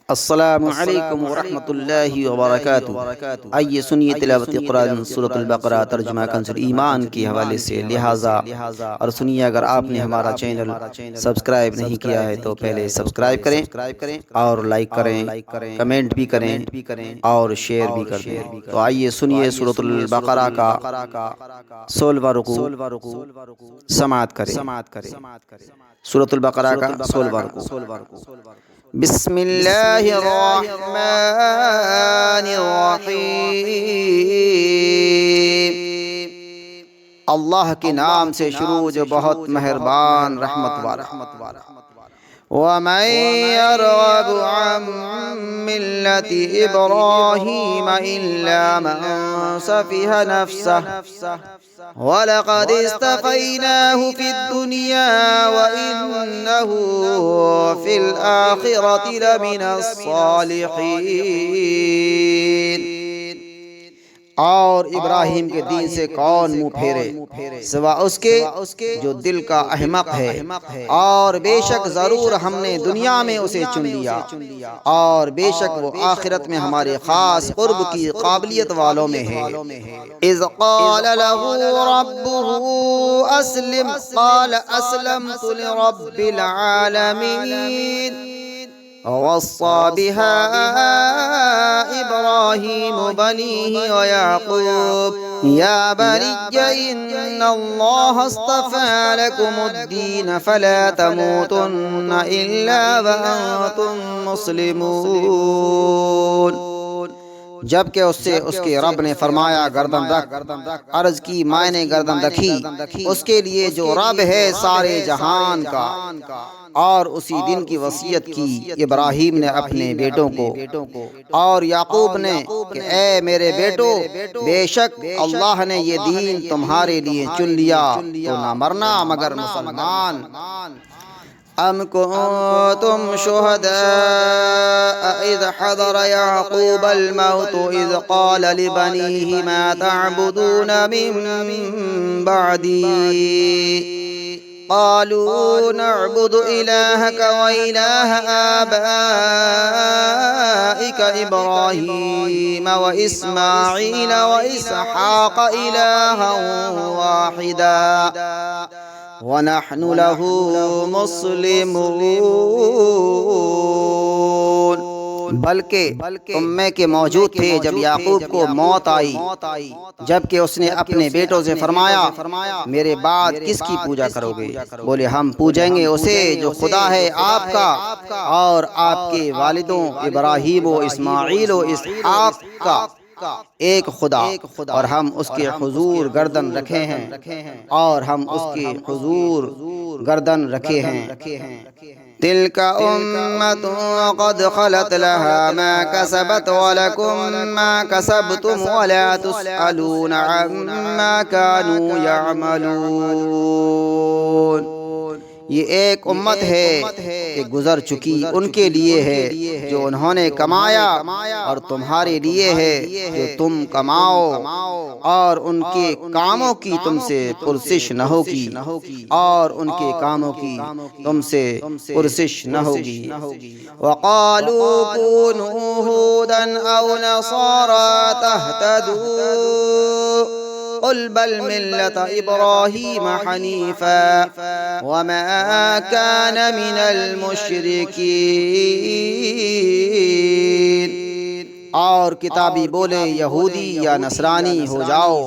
السلام علیکم ورحمۃ اللہ وبرکاتہ۔ آئیے سنیے تلاوت قرآن سورۃ البقرہ ترجمہ کنز ایمان کے حوالے سے، لہٰذا اور سنیے اگر آپ نے ہمارا چینل سبسکرائب نہیں کیا ہے تو پہلے سبسکرائب کریں اور لائک کریں، کمنٹ بھی کریں اور شیئر بھی کر دیں۔ تو آئیے سنیے سورۃ البقرہ کا 16واں رکوع سماعت کریں۔ سورۃ البقرہ کا 16واں رکوع۔ بسم اللہ الرحمن الرحیم۔ اللہ کے نام سے شروع جو بہت مہربان رحمت والا۔ وَمَن يَرْغَبُ عَن مِّلَّةِ إِبْرَاهِيمَ إِلَّا مَن سَفِهَ نَفْسَهُ وَلَقَدِ اصْطَفَيْنَاهُ فِي الدُّنْيَا وَإِنَّهُ فِي الْآخِرَةِ لَمِنَ الصَّالِحِينَ۔ اور ابراہیم کے دین سے کون منہ پھیرے سوا اس کے جو دل کا احمق ہے، اور بے شک ضرور ہم نے دنیا میں اسے چن لیا، اور بے شک وہ آخرت میں ہمارے خاص قرب کی قابلیت والوں میں ہے۔ اذ قال له ربه اسلم قال اسلمت لرب العالمین۔ ووصى بها إبراهيم بنيه ويعقوب يا بني إن الله اصطفى لكم الدين فلا تموتن إلا وأنتم مسلمون۔ جبکہ اس سے اس کے رب نے فرمایا گردن رکھ، عرض کی میں نے گردن رکھی، اس کے لیے جو رب ہے سارے جہان کا۔ اور اسی دن کی وصیت کی ابراہیم نے اپنے بیٹوں کو اور یعقوب نے کہ اے میرے بیٹو، بے شک اللہ نے یہ دین تمہارے لیے چن لیا تو نہ مرنا مگر مسلمان۔ ام کنتم شہداء اذ حضر یعقوب الموت اذ قال لبنیہ ما تعبدون من بعدی قالوا نعبد إلهك وإله آبائك إبراهيم وإسماعيل وإسحاق إلها واحدا ونحن له مسلمون۔ بلکہ تم میں کے موجود تھے جب یعقوب کو موت آئی، جبکہ اس نے اپنے بیٹوں سے فرمایا میرے بعد کس کی پوجا کرو گے؟ بولے ہم پوجیں گے اسے جو خدا ہے آپ کا اور آپ کے والدوں ابراہیم و اسماعیل و اسحاق کا، ایک خدا، اور ہم اس کے حضور گردن رکھے ہیں، اور ہم اس کے حضور گردن رکھے ہیں۔ تلک امۃ قد خلت لها ما کسبت ولکم ما کسبتم ولا تسألون عما كانوا یعملون۔ یہ ایک امت ہے کہ گزر چکی، ان کے لیے ہے جو انہوں نے کمایا، اور تمہارے لیے ہے جو تم کماؤ، اور ان کے کاموں کی تم سے پرسش نہ ہوگی، اور ان کے کاموں کی تم سے پرسش نہ ہوگی۔ وقالوا كونوا هودا او نصارى تهتدوا قل بل ملة إبراهيم حنيفا وما كان من المشركين۔ اور کتابی بولے یہودی یا نصرانی ہو جاؤ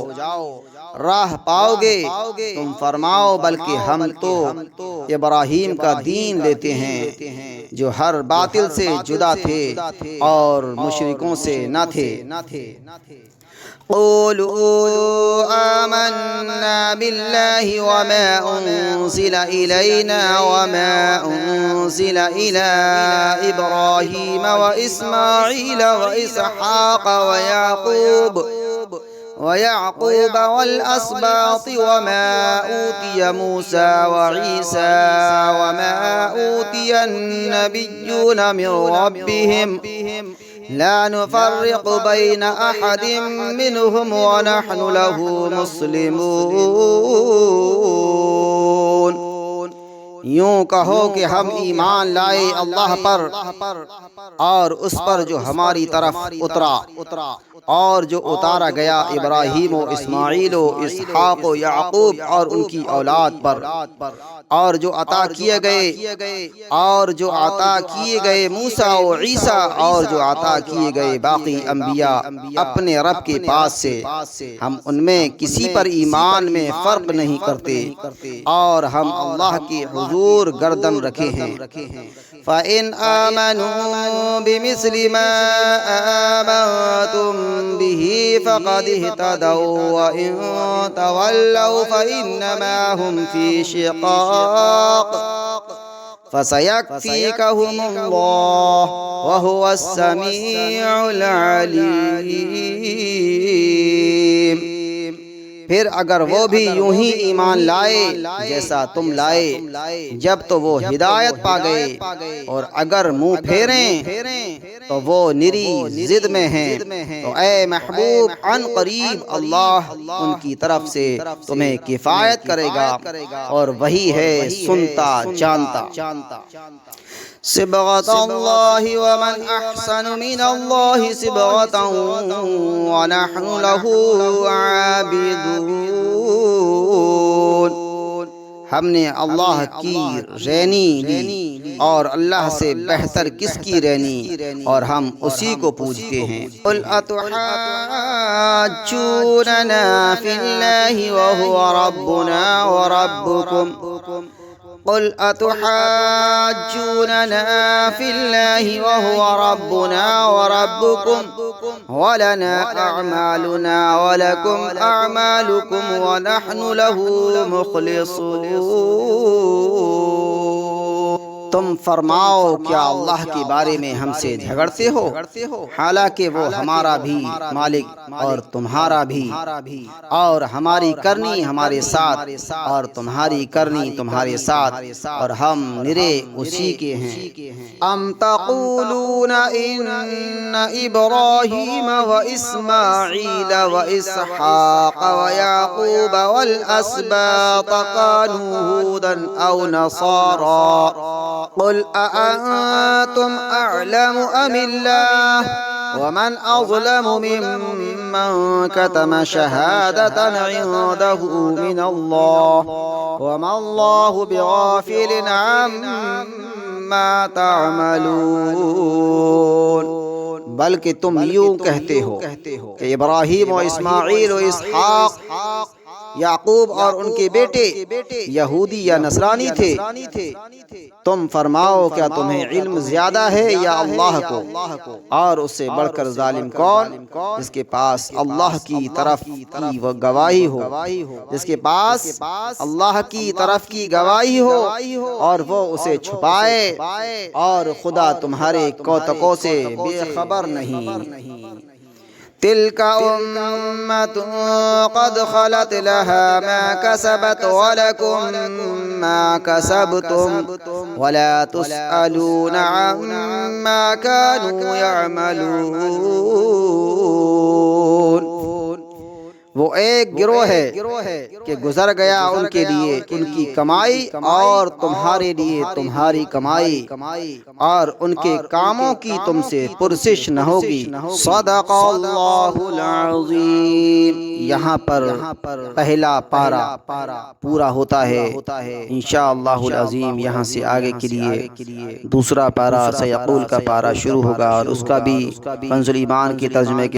راہ پاؤ گے، تم فرماؤ بلکہ ہم تو ابراہیم کا دین لیتے ہیں جو ہر باطل سے جدا تھے اور مشرکوں سے نہ تھے۔ قولوا آمنا بالله وما أنزل إلينا وما أنزل إلى إبراهيم وإسماعيل وإسحاق ويعقوب والأسباط وما أوتي موسى وعيسى وما أوتي النبيون من ربهم لا نفرق بين أحد منهم ونحن له مسلمون۔ یوں کہو کہ ہم ایمان لائے اللہ پر اور اس پر جو ہماری طرف اترا اور جو اتارا گیا ابراہیم و اسماعیل و اسحاق و یعقوب اور ان کی اولاد پر، اور جو عطا کیے گئے موسیٰ و عیسیٰ اور جو عطا کیے گئے باقی انبیاء اپنے رب کے پاس سے، ہم ان میں کسی پر ایمان میں فرق نہیں کرتے اور ہم اللہ کے حضور گردن رکھے ہیں۔ فَإِنْ آمَنُوا بِمِثْلِ مَا آمَنْتُمْ بِهِ فَقَدِ اهْتَدَوْا وَإِنْ تَوَلَّوْا فَإِنَّمَا هُمْ فِي شِقَاقٍ فَسَيَكْفِيكَهُمُ اللَّهُ وَهُوَ السَّمِيعُ الْعَلِيمُ۔ پھر اگر وہ بھی یوں ہی ایمان لائے جیسا تم لائے، جب تو وہ ہدایت پا گئے، اور اگر منہ پھیریں تو وہ نری ضد میں ہیں، تو اے محبوب عن قریب اللہ ان کی طرف سے تمہیں کفایت کرے گا، اور وہی ہے سنتا جانتا۔ صبغة الله ومن أحسن من الله صبغة ونحن له عابدون۔ ہم نے اللہ کی رینی لی، اور اللہ سے بہتر کس کی رینی، اور ہم اسی کو پوجتے ہیں۔ قل اتحاجوننا فی اللہ وهو ربنا وربکم، قل اتحاجوننا فی اللہ وهو ربنا وربکم ولنا اعمالنا ولکم اعمالکم ونحن له مخلصون۔ تم فرماؤ کیا اللہ کے بارے میں ہم سے جھگڑتے ہو، حالانکہ وہ ہمارا بھی مالک اور تمہارا بھی، اور ہماری کرنی ہمارے ساتھ اور تمہاری کرنی تمہارے ساتھ، اور ہم نرے اسی کے ہیں۔ ام تقولون ان ابراہیم و اسماعیل و اسحاق و یعقوب والاسباط کانوا ہودا او نصارا، قل أأنتم أعلم أم الله ومن أظلم ممن كتم شهادة عنده من الله وما الله بغافل عما تعملون۔ بلکہ تم یوں کہتے ہو کہ ابراہیم و اسماعیل و اسحاق یعقوب اور ان کے بیٹے یہودی یا نصرانی تھے۔ تم فرماؤ کیا تمہیں علم زیادہ ہے یا اللہ کو؟ اور اس سے بڑھ کر ظالم کون؟ جس کے پاس اللہ کی طرف کی وہ گواہی ہو، جس کے پاس اللہ کی طرف کی گواہی ہو اور وہ اسے چھپائے، اور خدا تمہارے کوتکوں سے بے خبر نہیں۔ تلك أمة قد خلت لها ما كسبت ولكم ما كسبتم ولا تسألون عما كانوا يعملون۔ وہ ایک گروہ ہے کہ گزر گیا ان کے لیے ان کی کمائی، اور تمہارے لیے تمہاری کمائی، اور ان کے کاموں کی تم سے پرسش نہ ہوگی۔ صدق اللہ العظیم۔ یہاں پر پہلا پارا پورا ہوتا ہے۔ انشاءاللہ العظیم یہاں سے آگے کے لیے دوسرا پارا سیقول کا پارا شروع ہوگا، اور اس کا بھی کنز ایمان کے ترجمے کے